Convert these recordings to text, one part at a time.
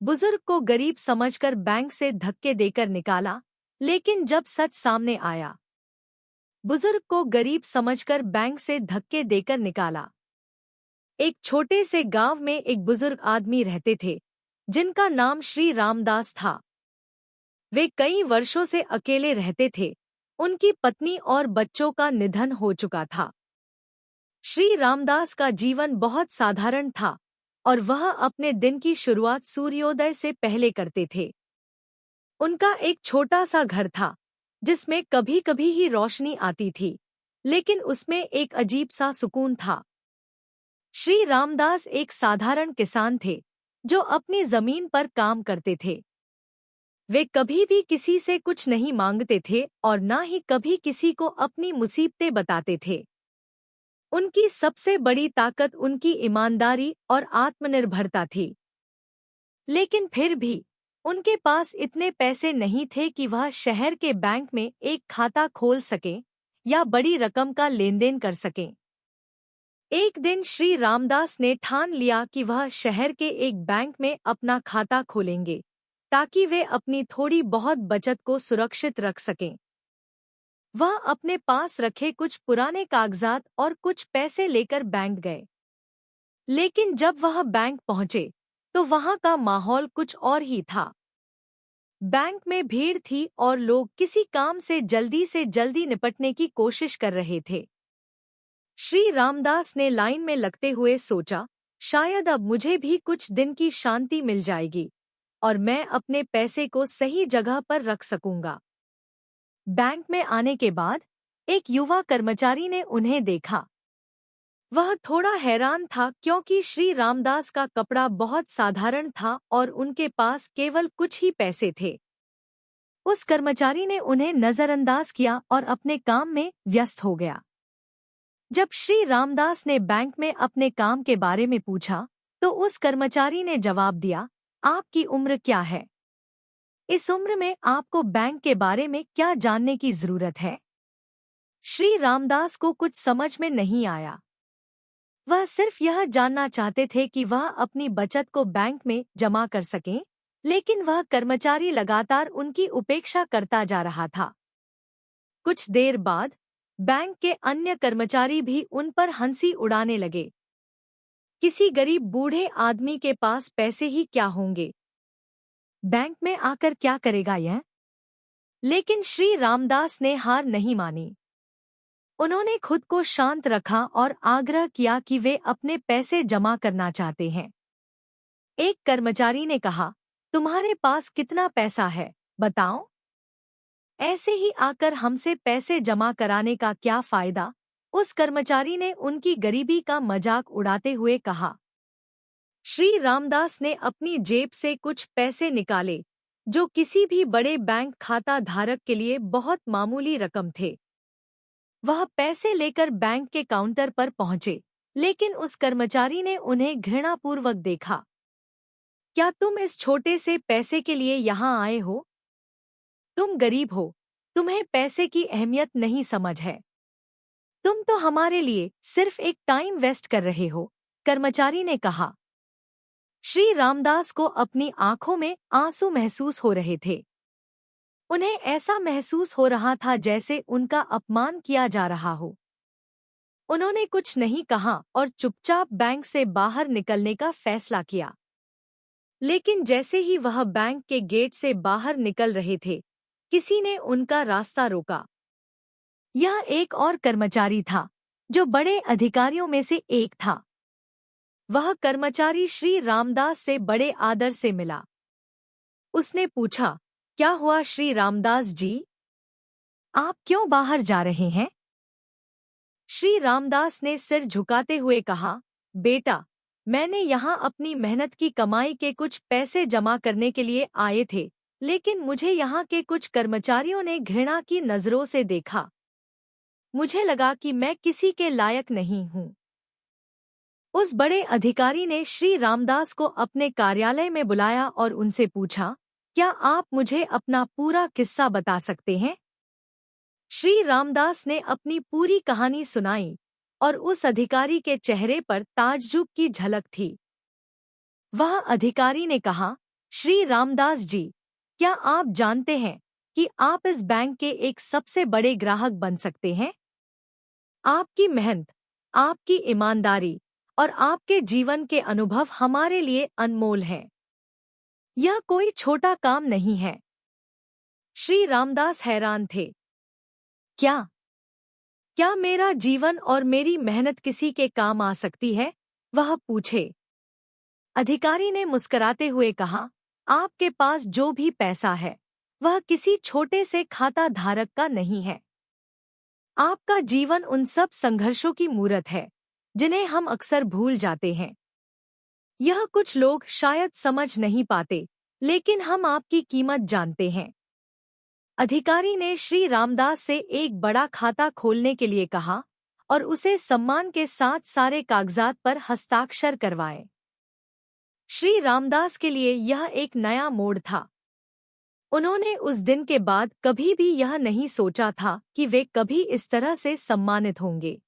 बुजुर्ग को गरीब समझकर बैंक से धक्के देकर निकाला, लेकिन जब सच सामने आया, बुजुर्ग को गरीब समझकर बैंक से धक्के देकर निकाला। एक छोटे से गांव में एक बुजुर्ग आदमी रहते थे, जिनका नाम श्री रामदास था। वे कई वर्षों से अकेले रहते थे। उनकी पत्नी और बच्चों का निधन हो चुका था। श्री रामदास का जीवन बहुत साधारण था और वह अपने दिन की शुरुआत सूर्योदय से पहले करते थे। उनका एक छोटा सा घर था, जिसमें कभी कभी ही रोशनी आती थी, लेकिन उसमें एक अजीब सा सुकून था। श्री रामदास एक साधारण किसान थे, जो अपनी जमीन पर काम करते थे। वे कभी भी किसी से कुछ नहीं मांगते थे और ना ही कभी किसी को अपनी मुसीबतें बताते थे। उनकी सबसे बड़ी ताकत उनकी ईमानदारी और आत्मनिर्भरता थी। लेकिन फिर भी उनके पास इतने पैसे नहीं थे कि वह शहर के बैंक में एक खाता खोल सकें या बड़ी रकम का लेनदेन कर सकें। एक दिन श्री रामदास ने ठान लिया कि वह शहर के एक बैंक में अपना खाता खोलेंगे, ताकि वे अपनी थोड़ी बहुत बचत को सुरक्षित रख सकें। वह अपने पास रखे कुछ पुराने कागजात और कुछ पैसे लेकर बैंक गए। लेकिन जब वह बैंक पहुंचे, तो वहां का माहौल कुछ और ही था। बैंक में भीड़ थी और लोग किसी काम से जल्दी निपटने की कोशिश कर रहे थे। श्री रामदास ने लाइन में लगते हुए सोचा, शायद अब मुझे भी कुछ दिन की शांति मिल जाएगी और मैं अपने पैसे को सही जगह पर रख सकूंगा। बैंक में आने के बाद एक युवा कर्मचारी ने उन्हें देखा। वह थोड़ा हैरान था, क्योंकि श्री रामदास का कपड़ा बहुत साधारण था और उनके पास केवल कुछ ही पैसे थे। उस कर्मचारी ने उन्हें नजरअंदाज किया और अपने काम में व्यस्त हो गया। जब श्री रामदास ने बैंक में अपने काम के बारे में पूछा, तो उस कर्मचारी ने जवाब दिया, आपकी उम्र क्या है? इस उम्र में आपको बैंक के बारे में क्या जानने की जरूरत है? श्री रामदास को कुछ समझ में नहीं आया। वह सिर्फ यह जानना चाहते थे कि वह अपनी बचत को बैंक में जमा कर सकें, लेकिन वह कर्मचारी लगातार उनकी उपेक्षा करता जा रहा था। कुछ देर बाद बैंक के अन्य कर्मचारी भी उन पर हंसी उड़ाने लगे। किसी गरीब बूढ़े आदमी के पास पैसे ही क्या होंगे? बैंक में आकर क्या करेगा यह? लेकिन श्री रामदास ने हार नहीं मानी। उन्होंने खुद को शांत रखा और आग्रह किया कि वे अपने पैसे जमा करना चाहते हैं। एक कर्मचारी ने कहा, तुम्हारे पास कितना पैसा है, बताओ? ऐसे ही आकर हमसे पैसे जमा कराने का क्या फायदा? उस कर्मचारी ने उनकी गरीबी का मजाक उड़ाते हुए कहा। श्री रामदास ने अपनी जेब से कुछ पैसे निकाले, जो किसी भी बड़े बैंक खाता धारक के लिए बहुत मामूली रकम थे। वह पैसे लेकर बैंक के काउंटर पर पहुंचे, लेकिन उस कर्मचारी ने उन्हें घृणापूर्वक देखा। क्या तुम इस छोटे से पैसे के लिए यहाँ आए हो? तुम गरीब हो, तुम्हें पैसे की अहमियत नहीं समझ है। तुम तो हमारे लिए सिर्फ एक टाइम वेस्ट कर रहे हो, कर्मचारी ने कहा। श्री रामदास को अपनी आंखों में आंसू महसूस हो रहे थे। उन्हें ऐसा महसूस हो रहा था जैसे उनका अपमान किया जा रहा हो। उन्होंने कुछ नहीं कहा और चुपचाप बैंक से बाहर निकलने का फैसला किया। लेकिन जैसे ही वह बैंक के गेट से बाहर निकल रहे थे, किसी ने उनका रास्ता रोका। यह एक और कर्मचारी था, जो बड़े अधिकारियों में से एक था। वह कर्मचारी श्री रामदास से बड़े आदर से मिला। उसने पूछा, क्या हुआ श्री रामदास जी? आप क्यों बाहर जा रहे हैं? श्री रामदास ने सिर झुकाते हुए कहा, बेटा, मैंने यहाँ अपनी मेहनत की कमाई के कुछ पैसे जमा करने के लिए आए थे, लेकिन मुझे यहाँ के कुछ कर्मचारियों ने घृणा की नजरों से देखा। मुझे लगा कि मैं किसी के लायक नहीं हूँ। उस बड़े अधिकारी ने श्री रामदास को अपने कार्यालय में बुलाया और उनसे पूछा, क्या आप मुझे अपना पूरा किस्सा बता सकते हैं? श्री रामदास ने अपनी पूरी कहानी सुनाई और उस अधिकारी के चेहरे पर ताज्जुब की झलक थी। वह अधिकारी ने कहा, श्री रामदास जी, क्या आप जानते हैं कि आप इस बैंक के एक सबसे बड़े ग्राहक बन सकते हैं? आपकी मेहनत, आपकी ईमानदारी और आपके जीवन के अनुभव हमारे लिए अनमोल हैं। यह कोई छोटा काम नहीं है। श्री रामदास हैरान थे। क्या क्या मेरा जीवन और मेरी मेहनत किसी के काम आ सकती है? वह पूछे। अधिकारी ने मुस्कुराते हुए कहा, आपके पास जो भी पैसा है वह किसी छोटे से खाता धारक का नहीं है। आपका जीवन उन सब संघर्षों की मूरत है जिन्हें हम अक्सर भूल जाते हैं। यह कुछ लोग शायद समझ नहीं पाते, लेकिन हम आपकी कीमत जानते हैं। अधिकारी ने श्री रामदास से एक बड़ा खाता खोलने के लिए कहा और उसे सम्मान के साथ सारे कागजात पर हस्ताक्षर करवाए। श्री रामदास के लिए यह एक नया मोड़ था। उन्होंने उस दिन के बाद कभी भी यह नहीं सोचा था कि वे कभी इस तरह से सम्मानित होंगे।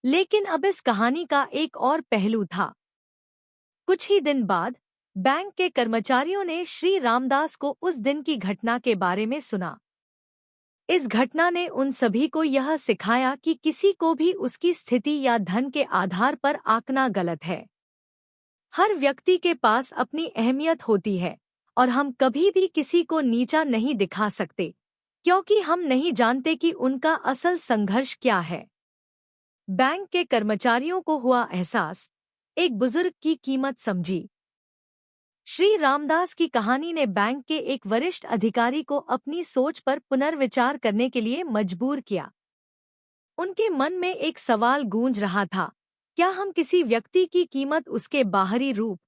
लेकिन अब इस कहानी का एक और पहलू था। कुछ ही दिन बाद बैंक के कर्मचारियों ने श्री रामदास को उस दिन की घटना के बारे में सुना। इस घटना ने उन सभी को यह सिखाया कि किसी को भी उसकी स्थिति या धन के आधार पर आंकना गलत है। हर व्यक्ति के पास अपनी अहमियत होती है और हम कभी भी किसी को नीचा नहीं दिखा सकते, क्योंकि हम नहीं जानते कि उनका असल संघर्ष क्या है। बैंक के कर्मचारियों को हुआ एहसास, एक बुजुर्ग की कीमत समझी। श्री रामदास की कहानी ने बैंक के एक वरिष्ठ अधिकारी को अपनी सोच पर पुनर्विचार करने के लिए मजबूर किया। उनके मन में एक सवाल गूंज रहा था, क्या हम किसी व्यक्ति की कीमत उसके बाहरी रूप,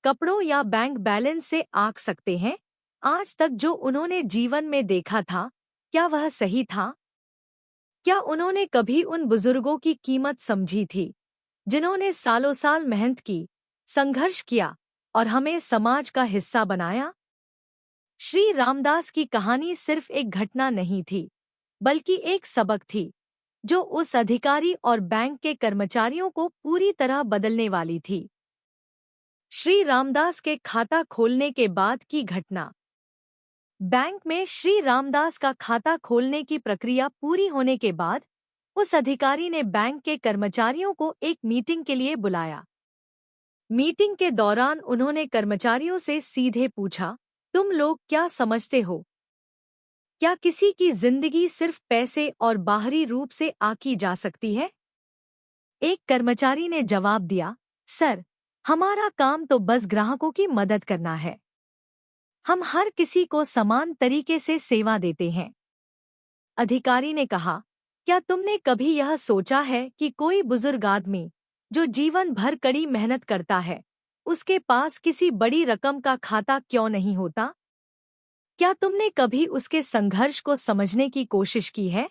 कपड़ों या बैंक बैलेंस से आंक सकते हैं? आज तक जो उन्होंने जीवन में देखा था, क्या वह सही था? क्या उन्होंने कभी उन बुजुर्गों की कीमत समझी थी, जिन्होंने सालों साल मेहनत की, संघर्ष किया और हमें समाज का हिस्सा बनाया? श्री रामदास की कहानी सिर्फ एक घटना नहीं थी, बल्कि एक सबक थी, जो उस अधिकारी और बैंक के कर्मचारियों को पूरी तरह बदलने वाली थी। श्री रामदास के खाता खोलने के बाद की घटना। बैंक में श्री रामदास का खाता खोलने की प्रक्रिया पूरी होने के बाद उस अधिकारी ने बैंक के कर्मचारियों को एक मीटिंग के लिए बुलाया। मीटिंग के दौरान उन्होंने कर्मचारियों से सीधे पूछा, तुम लोग क्या समझते हो? क्या किसी की जिंदगी सिर्फ पैसे और बाहरी रूप से आंकी जा सकती है? एक कर्मचारी ने जवाब दिया, सर, हमारा काम तो बस ग्राहकों की मदद करना है। हम हर किसी को समान तरीके से सेवा देते हैं। अधिकारी ने कहा, क्या तुमने कभी यह सोचा है कि कोई बुजुर्ग आदमी जो जीवन भर कड़ी मेहनत करता है, उसके पास किसी बड़ी रकम का खाता क्यों नहीं होता? क्या तुमने कभी उसके संघर्ष को समझने की कोशिश की है?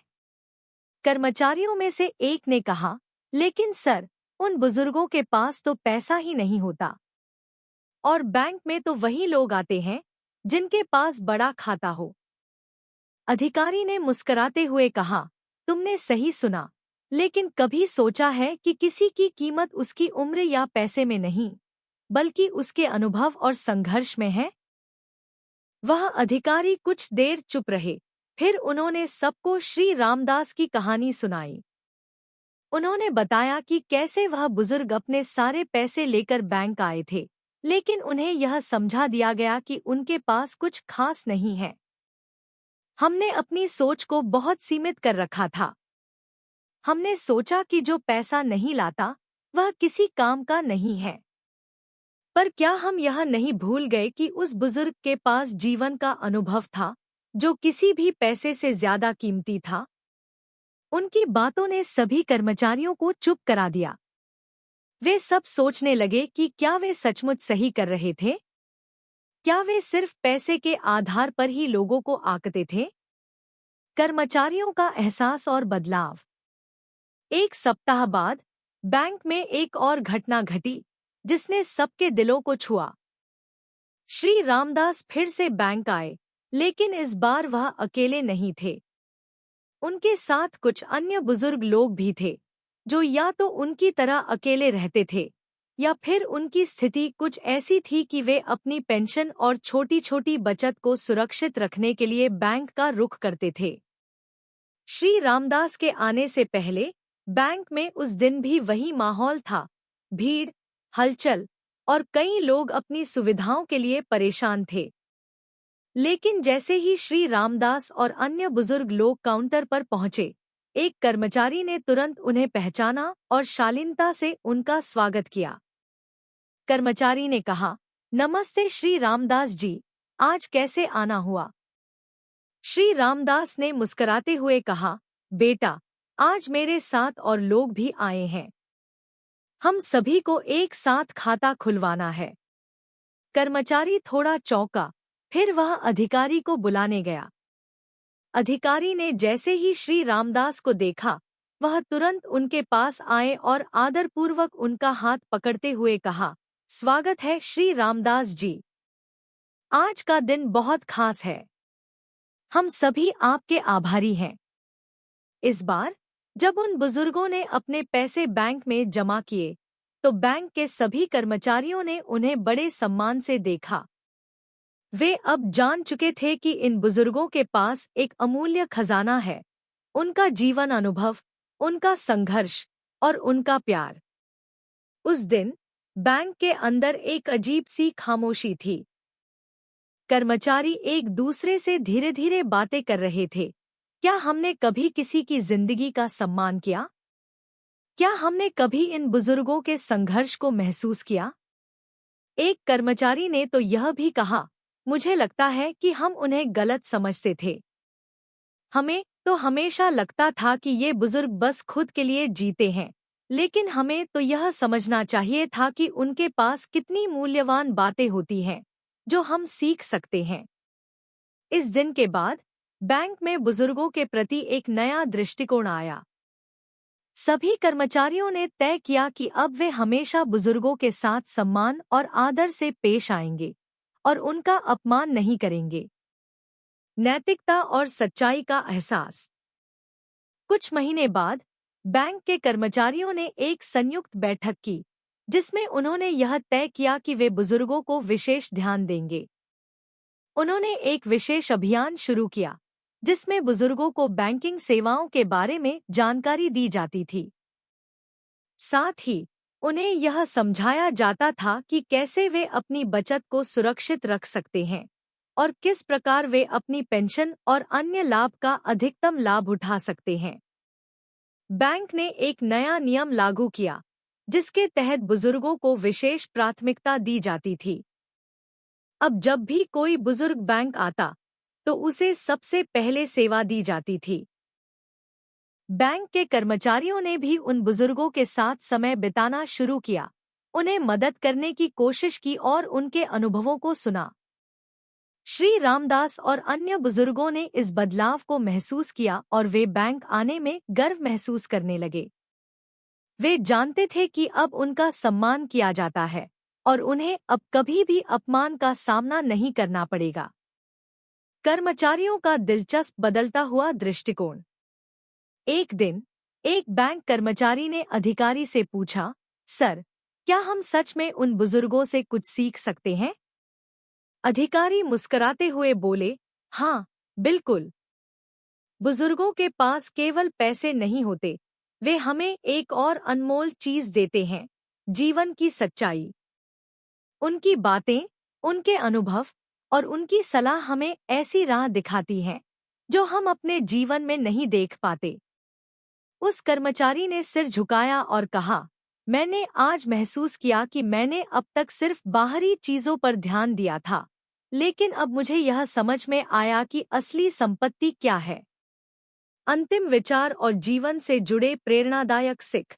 कर्मचारियों में से एक ने कहा, लेकिन सर, उन बुजुर्गों के पास तो पैसा ही नहीं होता। और बैंक में तो वही लोग आते हैं जिनके पास बड़ा खाता हो। अधिकारी ने मुस्कुराते हुए कहा, तुमने सही सुना, लेकिन कभी सोचा है कि किसी की कीमत उसकी उम्र या पैसे में नहीं, बल्कि उसके अनुभव और संघर्ष में है? वह अधिकारी कुछ देर चुप रहे, फिर उन्होंने सबको श्री रामदास की कहानी सुनाई। उन्होंने बताया कि कैसे वह बुजुर्ग अपने सारे पैसे लेकर बैंक आए थे, लेकिन उन्हें यह समझा दिया गया कि उनके पास कुछ खास नहीं है। हमने अपनी सोच को बहुत सीमित कर रखा था। हमने सोचा कि जो पैसा नहीं लाता वह किसी काम का नहीं है। पर क्या हम यह नहीं भूल गए कि उस बुजुर्ग के पास जीवन का अनुभव था, जो किसी भी पैसे से ज्यादा कीमती था? उनकी बातों ने सभी कर्मचारियों को चुप करा दिया। वे सब सोचने लगे कि क्या वे सचमुच सही कर रहे थे? क्या वे सिर्फ पैसे के आधार पर ही लोगों को आंकते थे? कर्मचारियों का एहसास और बदलाव। एक सप्ताह बाद बैंक में एक और घटना घटी जिसने सबके दिलों को छुआ। श्री रामदास फिर से बैंक आए, लेकिन इस बार वह अकेले नहीं थे। उनके साथ कुछ अन्य बुजुर्ग लोग भी थे, जो या तो उनकी तरह अकेले रहते थे या फिर उनकी स्थिति कुछ ऐसी थी कि वे अपनी पेंशन और छोटी छोटी बचत को सुरक्षित रखने के लिए बैंक का रुख करते थे। श्री रामदास के आने से पहले बैंक में उस दिन भी वही माहौल था, भीड़, हलचल और कई लोग अपनी सुविधाओं के लिए परेशान थे। लेकिन जैसे ही श्री रामदास और अन्य बुजुर्ग लोग काउंटर पर पहुंचे, एक कर्मचारी ने तुरंत उन्हें पहचाना और शालीनता से उनका स्वागत किया। कर्मचारी ने कहा, नमस्ते श्री रामदास जी, आज कैसे आना हुआ? श्री रामदास ने मुस्कुराते हुए कहा, बेटा, आज मेरे साथ और लोग भी आए हैं। हम सभी को एक साथ खाता खुलवाना है। कर्मचारी थोड़ा चौंका, फिर वह अधिकारी को बुलाने गया। अधिकारी ने जैसे ही श्री रामदास को देखा, वह तुरंत उनके पास आए और आदरपूर्वक उनका हाथ पकड़ते हुए कहा, स्वागत है श्री रामदास जी। आज का दिन बहुत खास है। हम सभी आपके आभारी हैं। इस बार जब उन बुजुर्गों ने अपने पैसे बैंक में जमा किए, तो बैंक के सभी कर्मचारियों ने उन्हें बड़े सम्मान से देखा। वे अब जान चुके थे कि इन बुजुर्गों के पास एक अमूल्य खजाना है, उनका जीवन अनुभव, उनका संघर्ष और उनका प्यार। उस दिन बैंक के अंदर एक अजीब सी खामोशी थी। कर्मचारी एक दूसरे से धीरे धीरे बातें कर रहे थे। क्या हमने कभी किसी की जिंदगी का सम्मान किया? क्या हमने कभी इन बुजुर्गों के संघर्ष को महसूस किया? एक कर्मचारी ने तो यह भी कहा, मुझे लगता है कि हम उन्हें गलत समझते थे। हमें तो हमेशा लगता था कि ये बुजुर्ग बस खुद के लिए जीते हैं, लेकिन हमें तो यह समझना चाहिए था कि उनके पास कितनी मूल्यवान बातें होती हैं, जो हम सीख सकते हैं। इस दिन के बाद बैंक में बुजुर्गों के प्रति एक नया दृष्टिकोण आया। सभी कर्मचारियों ने तय किया कि अब वे हमेशा बुजुर्गों के साथ सम्मान और आदर से पेश आएंगे और उनका अपमान नहीं करेंगे। नैतिकता और सच्चाई का एहसास। कुछ महीने बाद बैंक के कर्मचारियों ने एक संयुक्त बैठक की, जिसमें उन्होंने यह तय किया कि वे बुजुर्गों को विशेष ध्यान देंगे। उन्होंने एक विशेष अभियान शुरू किया, जिसमें बुजुर्गों को बैंकिंग सेवाओं के बारे में जानकारी दी जाती थी। साथ ही उन्हें यह समझाया जाता था कि कैसे वे अपनी बचत को सुरक्षित रख सकते हैं और किस प्रकार वे अपनी पेंशन और अन्य लाभ का अधिकतम लाभ उठा सकते हैं। बैंक ने एक नया नियम लागू किया, जिसके तहत बुजुर्गों को विशेष प्राथमिकता दी जाती थी। अब जब भी कोई बुजुर्ग बैंक आता, तो उसे सबसे पहले सेवा दी जाती थी। बैंक के कर्मचारियों ने भी उन बुजुर्गों के साथ समय बिताना शुरू किया, उन्हें मदद करने की कोशिश की और उनके अनुभवों को सुना। श्री रामदास और अन्य बुजुर्गों ने इस बदलाव को महसूस किया और वे बैंक आने में गर्व महसूस करने लगे। वे जानते थे कि अब उनका सम्मान किया जाता है और उन्हें अब कभी भी अपमान का सामना नहीं करना पड़ेगा। कर्मचारियों का दिलचस्प बदलता हुआ दृष्टिकोण। एक दिन एक बैंक कर्मचारी ने अधिकारी से पूछा, सर, क्या हम सच में उन बुजुर्गों से कुछ सीख सकते हैं? अधिकारी मुस्कुराते हुए बोले, हाँ, बिल्कुल। बुजुर्गों के पास केवल पैसे नहीं होते, वे हमें एक और अनमोल चीज देते हैं, जीवन की सच्चाई। उनकी बातें, उनके अनुभव और उनकी सलाह हमें ऐसी राह दिखाती हैं, जो हम अपने जीवन में नहीं देख पाते। उस कर्मचारी ने सिर झुकाया और कहा, मैंने आज महसूस किया कि मैंने अब तक सिर्फ बाहरी चीजों पर ध्यान दिया था, लेकिन अब मुझे यह समझ में आया कि असली संपत्ति क्या है। अंतिम विचार और जीवन से जुड़े प्रेरणादायक सिख।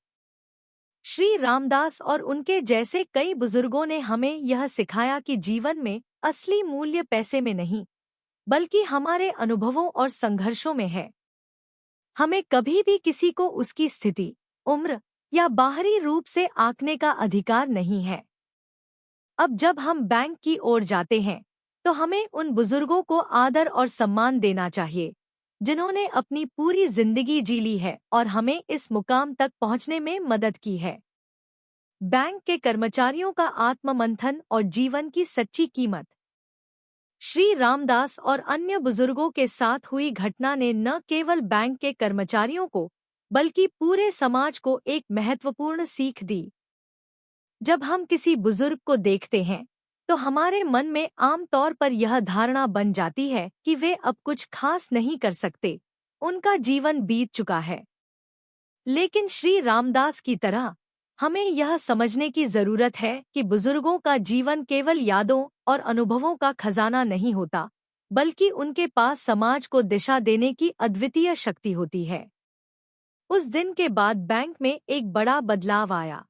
श्री रामदास और उनके जैसे कई बुजुर्गों ने हमें यह सिखाया कि जीवन में असली मूल्य पैसे में नहीं, बल्कि हमारे अनुभवों और संघर्षों में है। हमें कभी भी किसी को उसकी स्थिति, उम्र या बाहरी रूप से आंकने का अधिकार नहीं है। अब जब हम बैंक की ओर जाते हैं, तो हमें उन बुजुर्गों को आदर और सम्मान देना चाहिए, जिन्होंने अपनी पूरी जिंदगी जी ली है और हमें इस मुकाम तक पहुंचने में मदद की है। बैंक के कर्मचारियों का आत्ममंथन और जीवन की सच्ची कीमत। श्री रामदास और अन्य बुजुर्गों के साथ हुई घटना ने न केवल बैंक के कर्मचारियों को बल्कि पूरे समाज को एक महत्वपूर्ण सीख दी। जब हम किसी बुजुर्ग को देखते हैं तो हमारे मन में आम तौर पर यह धारणा बन जाती है कि वे अब कुछ खास नहीं कर सकते, उनका जीवन बीत चुका है। लेकिन श्री रामदास की तरह हमें यह समझने की जरूरत है कि बुजुर्गों का जीवन केवल यादों और अनुभवों का खजाना नहीं होता, बल्कि उनके पास समाज को दिशा देने की अद्वितीय शक्ति होती है। उस दिन के बाद बैंक में एक बड़ा बदलाव आया।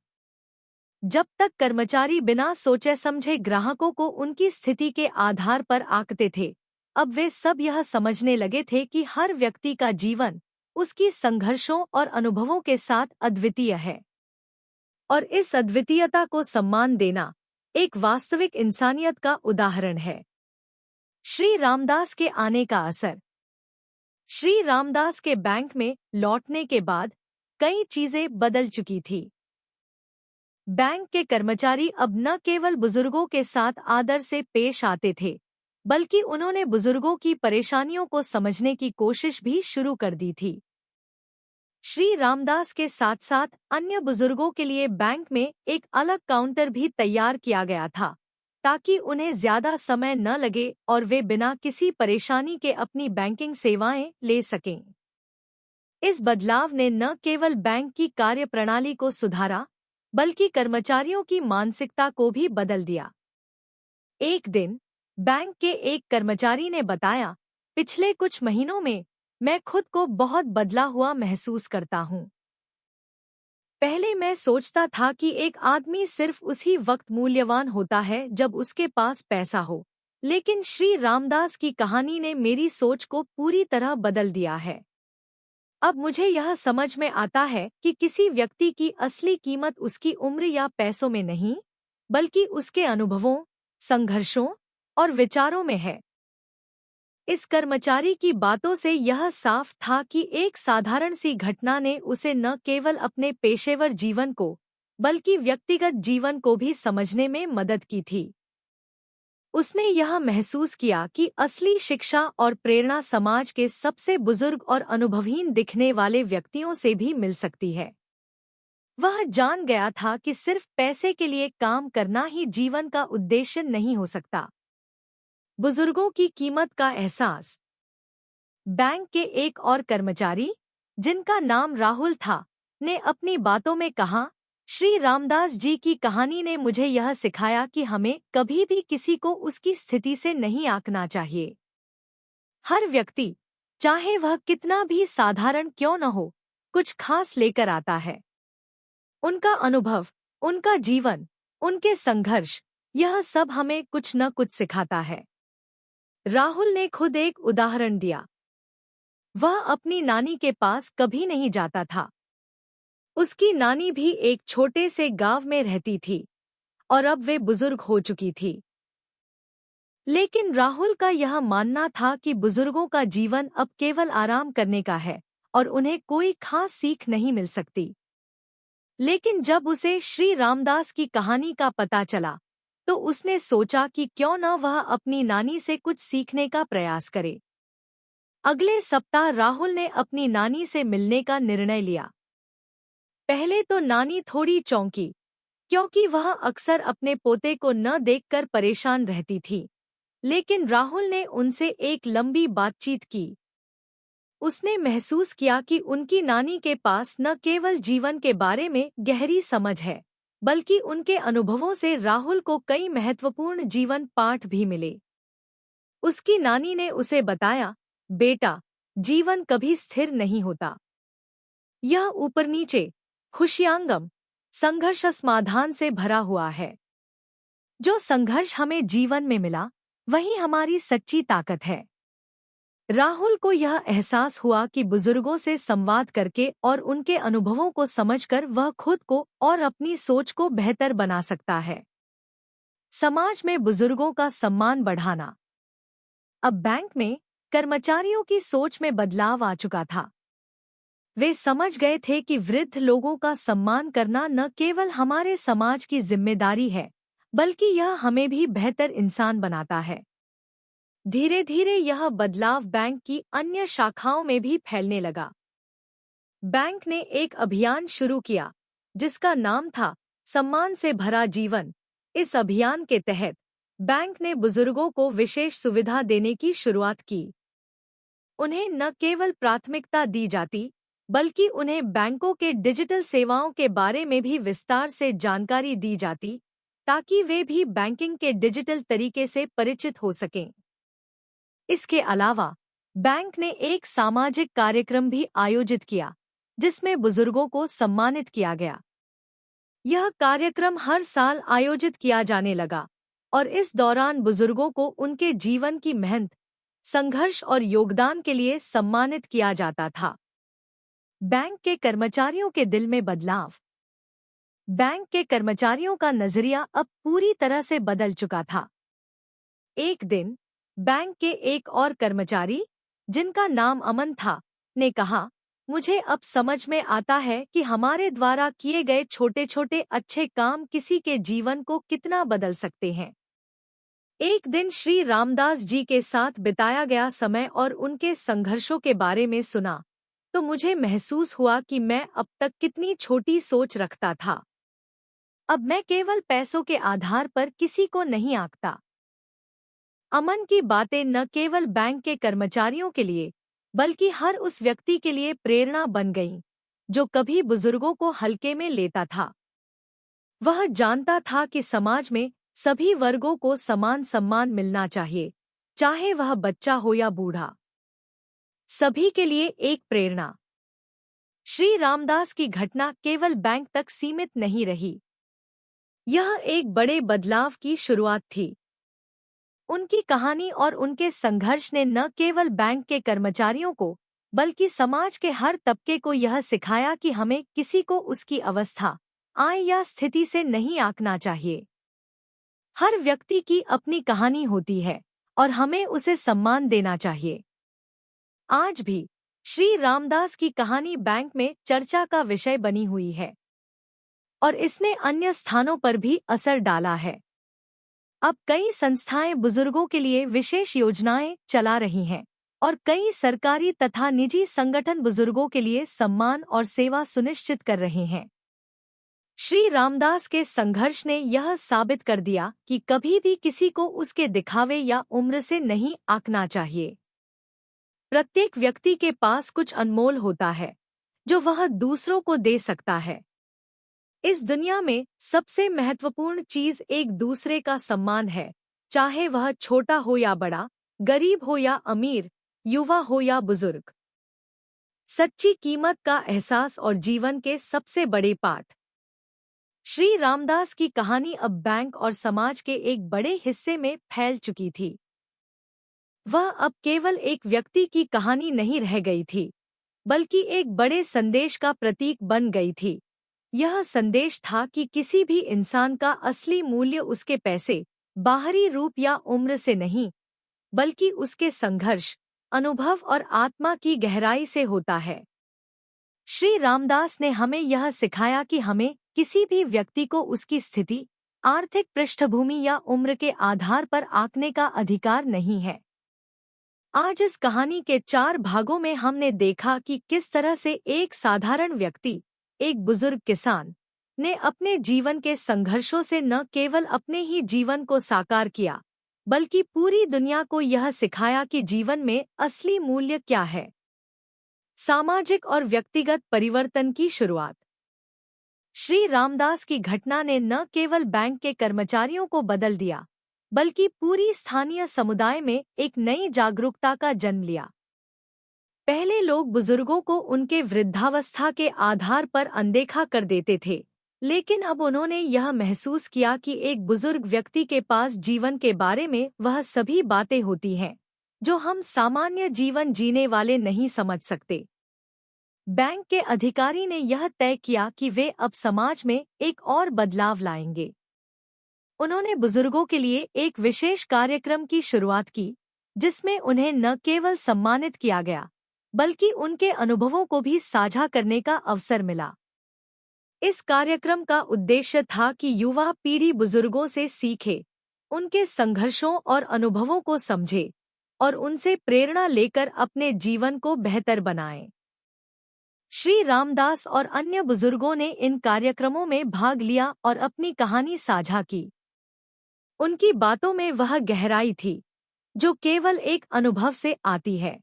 जब तक कर्मचारी बिना सोचे समझे ग्राहकों को उनकी स्थिति के आधार पर आंकते थे, अब वे सब यह समझने लगे थे कि हर व्यक्ति का जीवन उसकी संघर्षों और अनुभवों के साथ अद्वितीय है, और इस अद्वितीयता को सम्मान देना एक वास्तविक इंसानियत का उदाहरण है। श्री रामदास के आने का असर। श्री रामदास के बैंक में लौटने के बाद कई चीजें बदल चुकी थी। बैंक के कर्मचारी अब न केवल बुजुर्गों के साथ आदर से पेश आते थे, बल्कि उन्होंने बुजुर्गों की परेशानियों को समझने की कोशिश भी शुरू कर दी थी। श्री रामदास के साथ साथ अन्य बुजुर्गों के लिए बैंक में एक अलग काउंटर भी तैयार किया गया था, ताकि उन्हें ज्यादा समय न लगे और वे बिना किसी परेशानी के अपनी बैंकिंग सेवाएं ले सकें। इस बदलाव ने न केवल बैंक की कार्यप्रणाली को सुधारा, बल्कि कर्मचारियों की मानसिकता को भी बदल दिया। एक दिन बैंक के एक कर्मचारी ने बताया, पिछले कुछ महीनों में मैं खुद को बहुत बदला हुआ महसूस करता हूँ। पहले मैं सोचता था कि एक आदमी सिर्फ उसी वक्त मूल्यवान होता है जब उसके पास पैसा हो, लेकिन श्री रामदास की कहानी ने मेरी सोच को पूरी तरह बदल दिया है। अब मुझे यह समझ में आता है कि किसी व्यक्ति की असली कीमत उसकी उम्र या पैसों में नहीं, बल्कि उसके अनुभवों, संघर्षों और विचारों में है। इस कर्मचारी की बातों से यह साफ था कि एक साधारण सी घटना ने उसे न केवल अपने पेशेवर जीवन को, बल्कि व्यक्तिगत जीवन को भी समझने में मदद की थी। उसने यह महसूस किया कि असली शिक्षा और प्रेरणा समाज के सबसे बुजुर्ग और अनुभवहीन दिखने वाले व्यक्तियों से भी मिल सकती है। वह जान गया था कि सिर्फ पैसे के लिए काम करना ही जीवन का उद्देश्य नहीं हो सकता। बुजुर्गों की कीमत का एहसास। बैंक के एक और कर्मचारी, जिनका नाम राहुल था, ने अपनी बातों में कहा, श्री रामदास जी की कहानी ने मुझे यह सिखाया कि हमें कभी भी किसी को उसकी स्थिति से नहीं आंकना चाहिए। हर व्यक्ति, चाहे वह कितना भी साधारण क्यों न हो, कुछ खास लेकर आता है। उनका अनुभव, उनका जीवन, उनके संघर्ष, यह सब हमें कुछ न कुछ सिखाता है। राहुल ने खुद एक उदाहरण दिया। वह अपनी नानी के पास कभी नहीं जाता था। उसकी नानी भी एक छोटे से गांव में रहती थी और अब वे बुजुर्ग हो चुकी थी। लेकिन राहुल का यह मानना था कि बुजुर्गों का जीवन अब केवल आराम करने का है और उन्हें कोई खास सीख नहीं मिल सकती। लेकिन जब उसे श्री रामदास की कहानी का पता चला, तो उसने सोचा कि क्यों न वह अपनी नानी से कुछ सीखने का प्रयास करे। अगले सप्ताह राहुल ने अपनी नानी से मिलने का निर्णय लिया। पहले तो नानी थोड़ी चौंकी, क्योंकि वह अक्सर अपने पोते को न देखकर परेशान रहती थी। लेकिन राहुल ने उनसे एक लंबी बातचीत की। उसने महसूस किया कि उनकी नानी के पास न केवल जीवन के बारे में गहरी समझ है, बल्कि उनके अनुभवों से राहुल को कई महत्वपूर्ण जीवन पाठ भी मिले। उसकी नानी ने उसे बताया, बेटा, जीवन कभी स्थिर नहीं होता। यह ऊपर नीचे, खुशियांगम, संघर्ष समाधान से भरा हुआ है। जो संघर्ष हमें जीवन में मिला, वही हमारी सच्ची ताकत है। राहुल को यह एहसास हुआ कि बुजुर्गों से संवाद करके और उनके अनुभवों को समझकर वह खुद को और अपनी सोच को बेहतर बना सकता है। समाज में बुजुर्गों का सम्मान बढ़ाना। अब बैंक में कर्मचारियों की सोच में बदलाव आ चुका था। वे समझ गए थे कि वृद्ध लोगों का सम्मान करना न केवल हमारे समाज की जिम्मेदारी है, बल्कि यह हमें भी बेहतर इंसान बनाता है। धीरे धीरे यह बदलाव बैंक की अन्य शाखाओं में भी फैलने लगा। बैंक ने एक अभियान शुरू किया जिसका नाम था सम्मान से भरा जीवन। इस अभियान के तहत बैंक ने बुजुर्गों को विशेष सुविधा देने की शुरुआत की। उन्हें न केवल प्राथमिकता दी जाती, बल्कि उन्हें बैंकों के डिजिटल सेवाओं के बारे में भी विस्तार से जानकारी दी जाती, ताकि वे भी बैंकिंग के डिजिटल तरीके से परिचित हो सकें। इसके अलावा बैंक ने एक सामाजिक कार्यक्रम भी आयोजित किया, जिसमें बुजुर्गों को सम्मानित किया गया। यह कार्यक्रम हर साल आयोजित किया जाने लगा और इस दौरान बुजुर्गों को उनके जीवन की मेहनत, संघर्ष और योगदान के लिए सम्मानित किया जाता था। बैंक के कर्मचारियों के दिल में बदलाव। बैंक के कर्मचारियों का नजरिया अब पूरी तरह से बदल चुका था। एक दिन बैंक के एक और कर्मचारी, जिनका नाम अमन था, ने कहा, मुझे अब समझ में आता है कि हमारे द्वारा किए गए छोटे छोटे अच्छे काम किसी के जीवन को कितना बदल सकते हैं। एक दिन श्री रामदास जी के साथ बिताया गया समय और उनके संघर्षों के बारे में सुना तो मुझे महसूस हुआ कि मैं अब तक कितनी छोटी सोच रखता था। अब मैं केवल पैसों के आधार पर किसी को नहीं आंकता। अमन की बातें न केवल बैंक के कर्मचारियों के लिए, बल्कि हर उस व्यक्ति के लिए प्रेरणा बन गईं, जो कभी बुजुर्गों को हल्के में लेता था। वह जानता था कि समाज में सभी वर्गों को समान सम्मान मिलना चाहिए, चाहे वह बच्चा हो या बूढ़ा। सभी के लिए एक प्रेरणा। श्री रामदास की घटना केवल बैंक तक सीमित नहीं रही। यह एक बड़े बदलाव की शुरुआत थी। उनकी कहानी और उनके संघर्ष ने न केवल बैंक के कर्मचारियों को, बल्कि समाज के हर तबके को यह सिखाया कि हमें किसी को उसकी अवस्था, आय या स्थिति से नहीं आंकना चाहिए। हर व्यक्ति की अपनी कहानी होती है और हमें उसे सम्मान देना चाहिए। आज भी श्री रामदास की कहानी बैंक में चर्चा का विषय बनी हुई है और इसने अन्य स्थानों पर भी असर डाला है। अब कई संस्थाएं बुजुर्गों के लिए विशेष योजनाएं चला रही हैं और कई सरकारी तथा निजी संगठन बुजुर्गों के लिए सम्मान और सेवा सुनिश्चित कर रहे हैं। श्री रामदास के संघर्ष ने यह साबित कर दिया कि कभी भी किसी को उसके दिखावे या उम्र से नहीं आंकना चाहिए। प्रत्येक व्यक्ति के पास कुछ अनमोल होता है, जो वह दूसरों को दे सकता है। इस दुनिया में सबसे महत्वपूर्ण चीज एक दूसरे का सम्मान है, चाहे वह छोटा हो या बड़ा, गरीब हो या अमीर, युवा हो या बुजुर्ग। सच्ची कीमत का एहसास और जीवन के सबसे बड़े पाठ। श्री रामदास की कहानी अब बैंक और समाज के एक बड़े हिस्से में फैल चुकी थी। वह अब केवल एक व्यक्ति की कहानी नहीं रह गई थी, बल्कि एक बड़े संदेश का प्रतीक बन गई थी। यह संदेश था कि किसी भी इंसान का असली मूल्य उसके पैसे, बाहरी रूप या उम्र से नहीं, बल्कि उसके संघर्ष, अनुभव और आत्मा की गहराई से होता है। श्री रामदास ने हमें यह सिखाया कि हमें किसी भी व्यक्ति को उसकी स्थिति, आर्थिक पृष्ठभूमि या उम्र के आधार पर आंकने का अधिकार नहीं है। आज इस कहानी के 4 भागों में हमने देखा कि किस तरह से एक साधारण व्यक्ति, एक बुजुर्ग किसान, ने अपने जीवन के संघर्षों से न केवल अपने ही जीवन को साकार किया, बल्कि पूरी दुनिया को यह सिखाया कि जीवन में असली मूल्य क्या है। सामाजिक और व्यक्तिगत परिवर्तन की शुरुआत। श्री रामदास की घटना ने न केवल बैंक के कर्मचारियों को बदल दिया, बल्कि पूरी स्थानीय समुदाय में एक नई जागरूकता का जन्म लिया। पहले लोग बुजुर्गों को उनके वृद्धावस्था के आधार पर अनदेखा कर देते थे, लेकिन अब उन्होंने यह महसूस किया कि एक बुजुर्ग व्यक्ति के पास जीवन के बारे में वह सभी बातें होती हैं जो हम सामान्य जीवन जीने वाले नहीं समझ सकते। बैंक के अधिकारी ने यह तय किया कि वे अब समाज में एक और बदलाव लाएंगे। उन्होंने बुजुर्गों के लिए एक विशेष कार्यक्रम की शुरुआत की, जिसमें उन्हें न केवल सम्मानित किया गया, बल्कि उनके अनुभवों को भी साझा करने का अवसर मिला। इस कार्यक्रम का उद्देश्य था कि युवा पीढ़ी बुजुर्गों से सीखे, उनके संघर्षों और अनुभवों को समझे और उनसे प्रेरणा लेकर अपने जीवन को बेहतर बनाए। श्री रामदास और अन्य बुजुर्गों ने इन कार्यक्रमों में भाग लिया और अपनी कहानी साझा की। उनकी बातों में वह गहराई थी जो केवल एक अनुभव से आती है।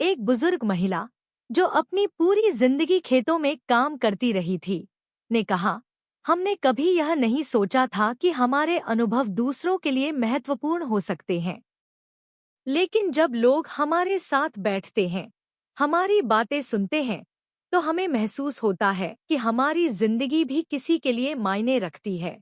एक बुजुर्ग महिला, जो अपनी पूरी जिंदगी खेतों में काम करती रही थी, ने कहा, हमने कभी यह नहीं सोचा था कि हमारे अनुभव दूसरों के लिए महत्वपूर्ण हो सकते हैं। लेकिन जब लोग हमारे साथ बैठते हैं, हमारी बातें सुनते हैं, तो हमें महसूस होता है कि हमारी जिंदगी भी किसी के लिए मायने रखती है।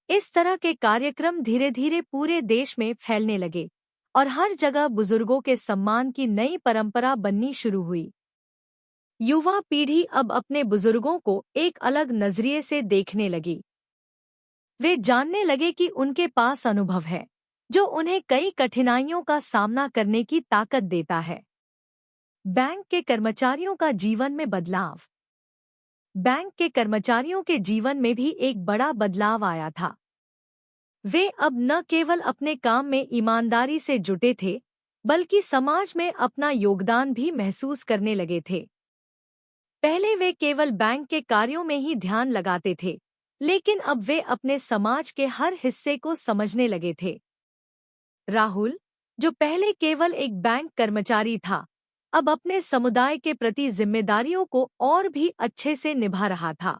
इस तरह के कार्यक्रम धीरे धीरे पूरे देश में फैलने लगे और हर जगह बुजुर्गों के सम्मान की नई परंपरा बननी शुरू हुई। युवा पीढ़ी अब अपने बुजुर्गों को एक अलग नजरिए से देखने लगी। वे जानने लगे कि उनके पास अनुभव है जो उन्हें कई कठिनाइयों का सामना करने की ताकत देता है। बैंक के कर्मचारियों का जीवन में बदलाव। बैंक के कर्मचारियों के जीवन में भी एक बड़ा बदलाव आया था। वे अब न केवल अपने काम में ईमानदारी से जुटे थे, बल्कि समाज में अपना योगदान भी महसूस करने लगे थे। पहले वे केवल बैंक के कार्यों में ही ध्यान लगाते थे, लेकिन अब वे अपने समाज के हर हिस्से को समझने लगे थे। राहुल, जो पहले केवल एक बैंक कर्मचारी था, अब अपने समुदाय के प्रति जिम्मेदारियों को और भी अच्छे से निभा रहा था।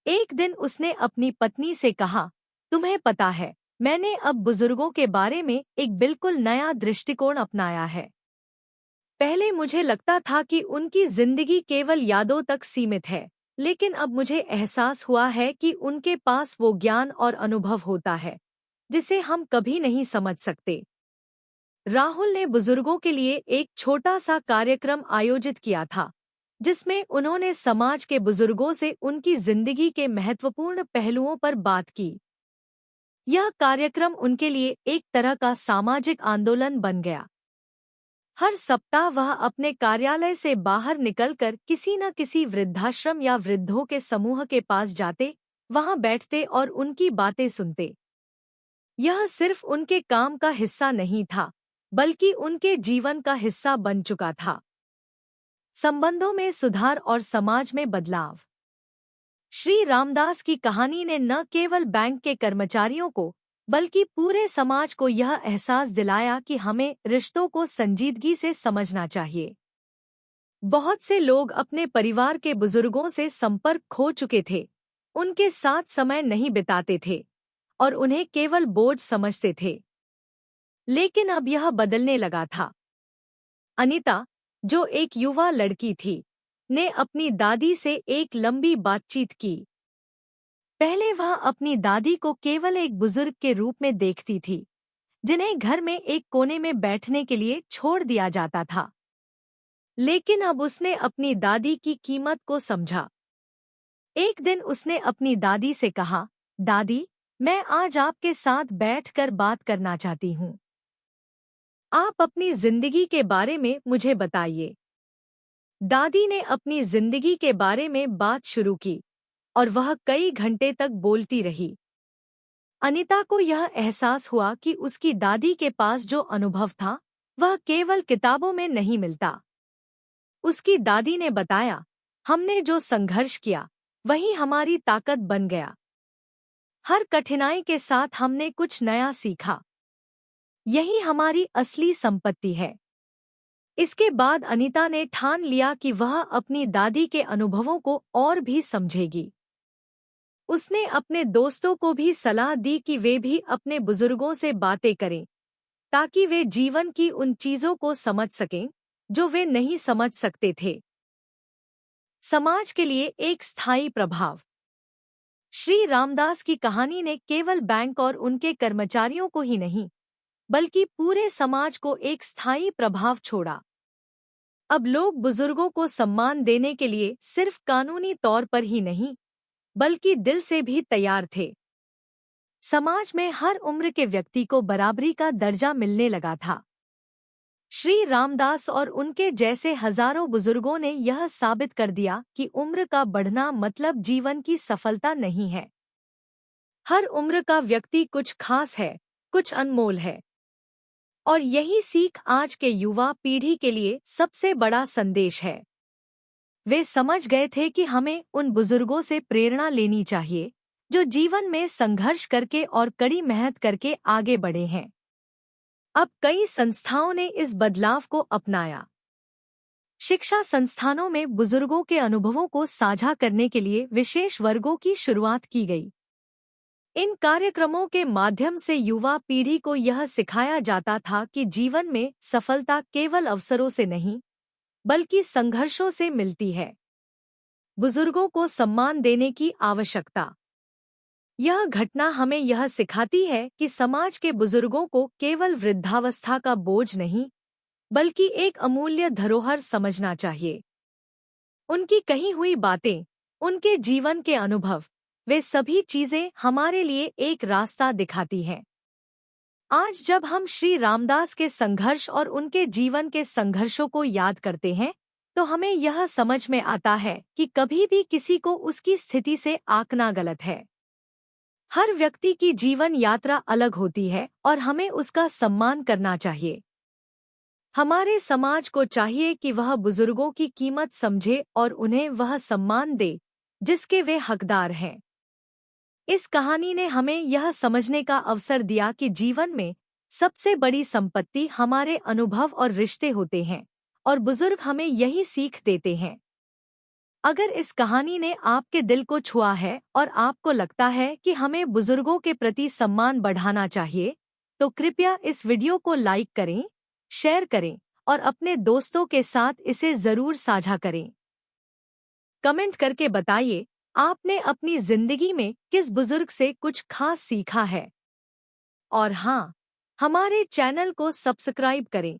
एक दिन उसने अपनी पत्नी से कहा, तुम्हें पता है, मैंने अब बुजुर्गों के बारे में एक बिल्कुल नया दृष्टिकोण अपनाया है। पहले मुझे लगता था कि उनकी जिंदगी केवल यादों तक सीमित है, लेकिन अब मुझे एहसास हुआ है कि उनके पास वो ज्ञान और अनुभव होता है जिसे हम कभी नहीं समझ सकते। राहुल ने बुजुर्गों के लिए एक छोटा सा कार्यक्रम आयोजित किया था, जिसमें उन्होंने समाज के बुजुर्गों से उनकी जिंदगी के महत्वपूर्ण पहलुओं पर बात की। यह कार्यक्रम उनके लिए एक तरह का सामाजिक आंदोलन बन गया। हर सप्ताह वह अपने कार्यालय से बाहर निकलकर किसी न किसी वृद्धाश्रम या वृद्धों के समूह के पास जाते, वहां बैठते और उनकी बातें सुनते। यह सिर्फ उनके काम का हिस्सा नहीं था, बल्कि उनके जीवन का हिस्सा बन चुका था। संबंधों में सुधार और समाज में बदलाव। श्री रामदास की कहानी ने न केवल बैंक के कर्मचारियों को, बल्कि पूरे समाज को यह एहसास दिलाया कि हमें रिश्तों को संजीदगी से समझना चाहिए। बहुत से लोग अपने परिवार के बुजुर्गों से संपर्क खो चुके थे, उनके साथ समय नहीं बिताते थे और उन्हें केवल बोझ समझते थे। लेकिन अब यह बदलने लगा था। अनीता, जो एक युवा लड़की थी, ने अपनी दादी से एक लंबी बातचीत की। पहले वह अपनी दादी को केवल एक बुजुर्ग के रूप में देखती थी, जिन्हें घर में एक कोने में बैठने के लिए छोड़ दिया जाता था। लेकिन अब उसने अपनी दादी की कीमत को समझा। एक दिन उसने अपनी दादी से कहा, दादी, मैं आज आपके साथ बैठकर बात करना चाहती हूँ। आप अपनी जिंदगी के बारे में मुझे बताइए। दादी ने अपनी जिंदगी के बारे में बात शुरू की और वह कई घंटे तक बोलती रही। अनीता को यह एहसास हुआ कि उसकी दादी के पास जो अनुभव था, वह केवल किताबों में नहीं मिलता। उसकी दादी ने बताया, हमने जो संघर्ष किया, वही हमारी ताकत बन गया। हर कठिनाई के साथ हमने कुछ नया सीखा। यही हमारी असली संपत्ति है। इसके बाद अनीता ने ठान लिया कि वह अपनी दादी के अनुभवों को और भी समझेगी। उसने अपने दोस्तों को भी सलाह दी कि वे भी अपने बुजुर्गों से बातें करें, ताकि वे जीवन की उन चीजों को समझ सकें जो वे नहीं समझ सकते थे। समाज के लिए एक स्थायी प्रभाव। श्री रामदास की कहानी ने केवल बैंक और उनके कर्मचारियों को ही नहीं, बल्कि पूरे समाज को एक स्थायी प्रभाव छोड़ा। अब लोग बुजुर्गों को सम्मान देने के लिए सिर्फ कानूनी तौर पर ही नहीं, बल्कि दिल से भी तैयार थे। समाज में हर उम्र के व्यक्ति को बराबरी का दर्जा मिलने लगा था। श्री रामदास और उनके जैसे हजारों बुजुर्गों ने यह साबित कर दिया कि उम्र का बढ़ना मतलब जीवन की सफलता नहीं है। हर उम्र का व्यक्ति कुछ खास है, कुछ अनमोल है। और यही सीख आज के युवा पीढ़ी के लिए सबसे बड़ा संदेश है। वे समझ गए थे कि हमें उन बुजुर्गों से प्रेरणा लेनी चाहिए जो जीवन में संघर्ष करके और कड़ी मेहनत करके आगे बढ़े हैं। अब कई संस्थाओं ने इस बदलाव को अपनाया। शिक्षा संस्थानों में बुजुर्गों के अनुभवों को साझा करने के लिए विशेष वर्गों की शुरुआत की गई। इन कार्यक्रमों के माध्यम से युवा पीढ़ी को यह सिखाया जाता था कि जीवन में सफलता केवल अवसरों से नहीं, बल्कि संघर्षों से मिलती है। बुजुर्गों को सम्मान देने की आवश्यकता। यह घटना हमें यह सिखाती है कि समाज के बुजुर्गों को केवल वृद्धावस्था का बोझ नहीं, बल्कि एक अमूल्य धरोहर समझना चाहिए। उनकी कही हुई बातें, उनके जीवन के अनुभव, वे सभी चीजें हमारे लिए एक रास्ता दिखाती हैं। आज जब हम श्री रामदास के संघर्ष और उनके जीवन के संघर्षों को याद करते हैं, तो हमें यह समझ में आता है कि कभी भी किसी को उसकी स्थिति से आंकना गलत है। हर व्यक्ति की जीवन यात्रा अलग होती है और हमें उसका सम्मान करना चाहिए। हमारे समाज को चाहिए कि वह बुजुर्गों की कीमत समझे और उन्हें वह सम्मान दे जिसके वे हकदार हैं। इस कहानी ने हमें यह समझने का अवसर दिया कि जीवन में सबसे बड़ी संपत्ति हमारे अनुभव और रिश्ते होते हैं, और बुजुर्ग हमें यही सीख देते हैं। अगर इस कहानी ने आपके दिल को छुआ है और आपको लगता है कि हमें बुजुर्गों के प्रति सम्मान बढ़ाना चाहिए, तो कृपया इस वीडियो को लाइक करें, शेयर करें और अपने दोस्तों के साथ इसे जरूर साझा करें। कमेंट करके बताइए आपने अपनी जिंदगी में किस बुजुर्ग से कुछ खास सीखा है। और हाँ, हमारे चैनल को सब्सक्राइब करें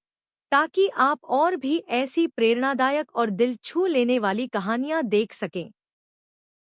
ताकि आप और भी ऐसी प्रेरणादायक और दिल छू लेने वाली कहानियां देख सकें।